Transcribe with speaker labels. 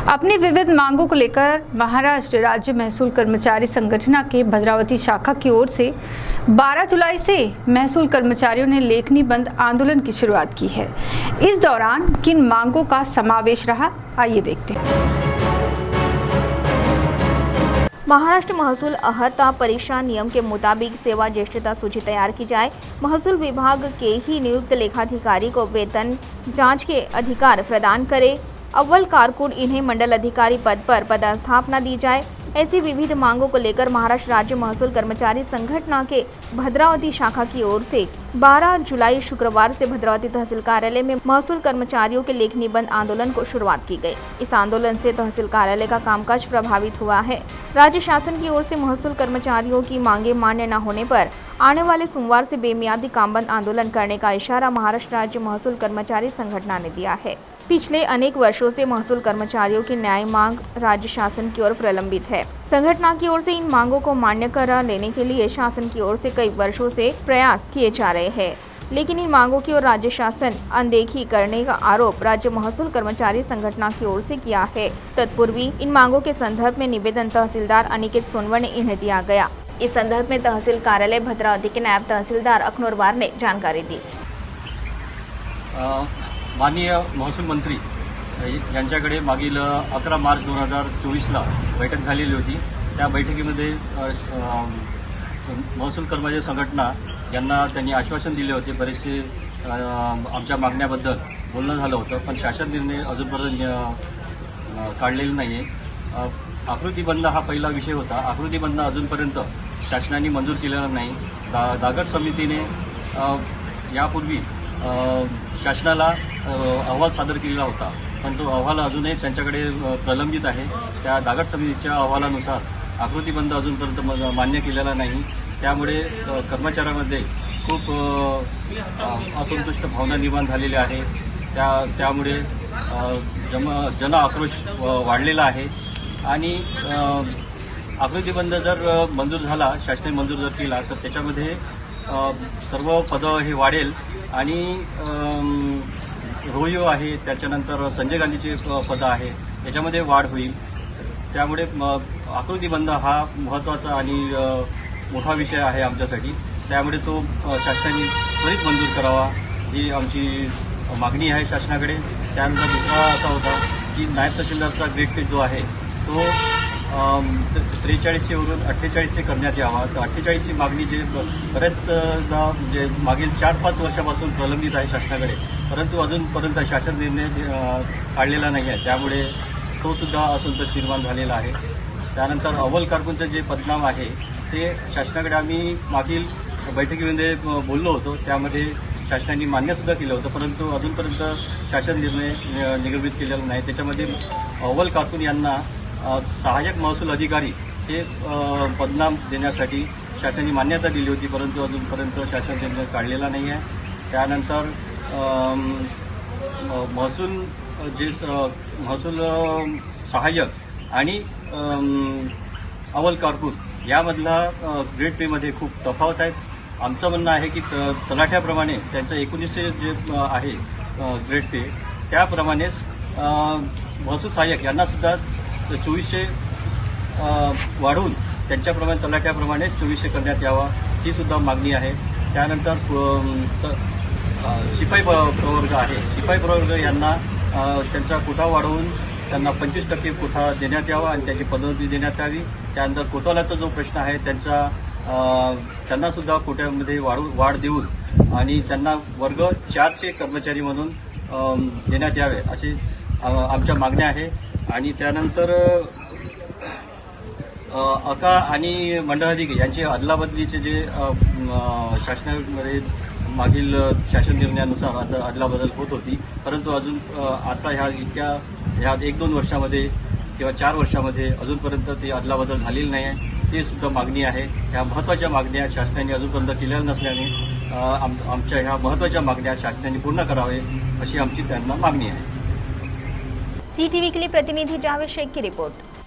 Speaker 1: अपनी विविध मांगों को लेकर महाराष्ट्र राज्य महसूल कर्मचारी संगठन के भद्रावती शाखा की ओर से 12 जुलाई से महसूल कर्मचारियों ने लेखनी बंद आंदोलन की शुरुआत की है। इस दौरान किन मांगों का समावेश रहा, आइए देखते हैं।
Speaker 2: महाराष्ट्र महसूल अर्हता परीक्षा नियम के मुताबिक सेवा ज्येष्ठता सूची तैयार की जाए। महसूल विभाग के ही नियुक्त लेखाधिकारी को वेतन जांच के अधिकार प्रदान करे। अव्वल कारकुन इन्हें मंडल अधिकारी पद पर पदस्थापना दी जाए। ऐसी विविध मांगों को लेकर महाराष्ट्र राज्य महसूल कर्मचारी संगठन के भद्रावती शाखा की ओर से 12 जुलाई शुक्रवार से भद्रावती तहसील कार्यालय में महसूल कर्मचारियों के लेखनी बंद आंदोलन को शुरुआत की गई। इस आंदोलन से तहसील कार्यालय का कामकाज प्रभावित हुआ है। राज्य शासन की ओर से महसूल कर्मचारियों की मांगे मान्य न होने पर आने वाले सोमवार से बेमियादी कामबंद आंदोलन करने का इशारा महाराष्ट्र राज्य महसूल कर्मचारी संगठन ने दिया है। पिछले अनेक वर्षों से महसूल कर्मचारियों की न्याय मांग राज्य शासन की ओर प्रलंबित है। संगठन की ओर से इन मांगों को मान्य करा लेने के लिए शासन की ओर से कई वर्षों से प्रयास किए जा रहे हैं, लेकिन इन मांगों की ओर राज्य शासन अनदेखी करने का आरोप राज्य महसूल कर्मचारी संगठन की ओर से किया है। तत्पूर्वी इन मांगों के संदर्भ में निवेदन तहसीलदार अनिकेत सोनवणे ने इन्हें दिया गया। इस संदर्भ में तहसील कार्यालय भद्रावती के नायब तहसीलदार अखनूरवार ने जानकारी दी।
Speaker 3: माननीय महसूल मंत्री यांच्याकडे मागील 11 मार्च 2024ला बैठक झालेली होती। त्या बैठकीमध्ये महसूल कर्मचारी संघटना यांना त्यांनी आश्वासन दिले होते। बरेचसे आमच्या मागण्याबद्दल बोलणं झालं होतं, पण शासन निर्णय अजूनपर्यंत काढलेला नाही आहे। आकृतीबंध हा पहिला विषय होता। आकृतीबंध अजूनपर्यंत शासनाने मंजूर केलेला नाही। दागड समितीने यापूर्वी शासनाला अहवाल सादर केलेला होता, पण तो अहवाल अजूनही त्यांच्याकडे प्रलंबित आहे। त्या दागड समितीच्या अहवालानुसार आकृतीबंध अजूनपर्यंत मान्य केलेला नाही। त्यामुळे कर्मचाऱ्यांमध्ये खूप असंतुष्ट भावना निर्माण झालेल्या आहे। त्यामुळे जन आक्रोश वाढलेला आहे आणि आकृतीबंध जर मंजूर झाला, शासनाने मंजूर जर केला तर त्याच्यामध्ये सर्व पदं हे वाढेल आणि रोहिओ आहे, त्याच्यानंतर संजय गांधीचे पदं आहे, याच्यामध्ये वाढ होईल। त्यामुळे आकृतीबंध हा महत्त्वाचा आणि मोठा विषय आहे आमच्यासाठी। त्यामुळे तो शासनाने त्वरित मंजूर करावा ही आमची मागणी आहे शासनाकडे। त्यानंतर दुसरा असा होता की नायब तहसीलदारचा ग्रेड पे जो आहे तो 43 वरून 48 करण्यात यावा। तर 48 ची मागणी जे बऱ्याचदा म्हणजे मागील 4-5 वर्षापासून प्रलंबित आहे शासनाकडे, परंतु अजूनपर्यंत शासन निर्णय काढलेला नाही आहे। त्यामुळे तो सुद्धा असंतोष निर्माण झालेला आहे। त्यानंतर अव्वल कारकुनचं जे पदनाम आहे ते शासनाकडे आम्ही मागील बैठकीमध्ये बोललो होतो। त्यामध्ये शासनाने मान्यसुद्धा केलं होतं, परंतु अजूनपर्यंत शासन निर्णय निर्गमित केलेला नाही। त्याच्यामध्ये अव्वल कारकुन यांना सहाय्यक महसूल अधिकारी हे पदनाम देण्यासाठी शासनाने मान्यता दिली होती, परंतु अजूनपर्यंत शासन निर्णय काढलेला नाही आहे। त्यानंतर महसूल सहाय्यक आणि अव्वल कारकुन यामधला ग्रेड पेमध्ये खूप तफावत आहे। आमचं म्हणणं आहे की तलाठ्याप्रमाणे त्यांचं 1900 जे आहे ग्रेड पे, त्याप्रमाणेच महसूल सहाय्यक यांना सुद्धा 2400 वाढवून त्यांच्याप्रमाणे तलाठ्याप्रमाणे 2400 करण्यात यावा ही सुद्धा मागणी आहे। त्यानंतर शिपाई प्रवर्ग आहे, शिपाई प्रवर्ग यांना त्यांचा कोटा वाढवून त्यांना 25% कोटा देण्यात यावा आणि त्यांची पदोन्नती देण्यात यावी। त्यानंतर कोतवालाचा जो प्रश्न आहे त्यांना सुद्धा कोट्यामध्ये वाढ देऊन आणि त्यांना वर्ग 4चे कर्मचारी म्हणून देण्यात यावे अशी आमच्या मागण्या आहे। आणि त्यानंतर अका आणि मंडळाधिकारी यांचे अदलाबदलीचे जे शासनामध्ये मागील शासन निर्णयानुसार अदलाबदल होत होती, परंतु अजून आता ह्या 1-2 वर्षामध्ये किंवा 4 वर्षामध्ये अजूनपर्यंत ती अदलाबदल झालेली नाही आहे। ते सुद्धा मागणी आहे। ह्या महत्त्वाच्या मागण्या शासनाने अजूनपर्यंत केलेल्या नसल्याने आमच्या ह्या महत्त्वाच्या मागण्या शासनाने पूर्ण करावे अशी आमची त्यांना मागणी आहे।
Speaker 2: CTV के लिए प्रतिनिधि जावेद शेख की रिपोर्ट।